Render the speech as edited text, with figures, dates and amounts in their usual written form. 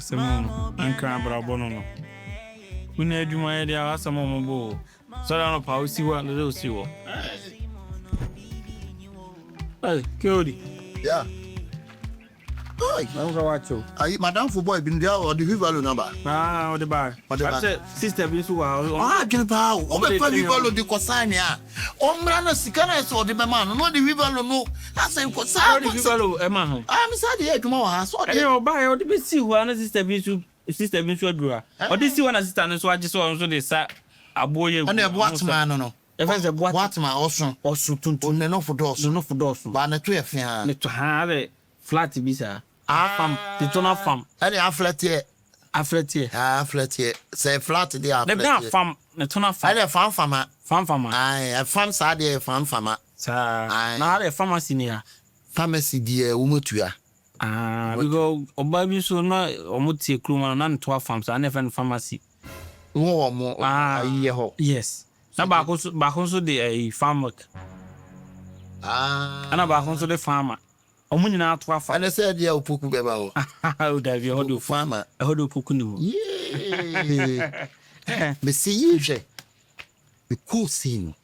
asem ankra brabono no kuna adwuma ye dia asem mo bo so da no pa osi wa no osi wo hey Kodi yeah I'm going to watch madam for boy been there or the Vivalo number. Ah, the bar. Sister, be so can power. Oh, the Vivalo de Cosania. Oh, Brana Sicana saw the man, no, the Vivalo, no. I say, Cosano, the Vivalo, Emma. I'm sorry, here tomorrow. I saw you buy all the see one sister be to sister be to draw. Or this one assistant, so I just saw they sat a boy and a watchman. No. If I said watchman also to no for doors, no for doors, but a 2 fair to have a flat to be sir. Farm, the tunnel farm. Any flat here. Flat here. Say flat there. The farm, the tunnel farm. I farm farmer. Farm farmer. I farm side farm farmer. Sir, now the pharmacy near. Pharmacy dear, Umutua. We go, or baby so no, or muti crewman, none 12 farms, I never pharmacy. More, yes. Now back also the farm work. And about also the farmer. Omunyi na atwa afa. And I said, yeah, Opoku beba o. How da bi hodo farmer. Hodo Opoku no. Yeah. Me see you je. Me cool scene.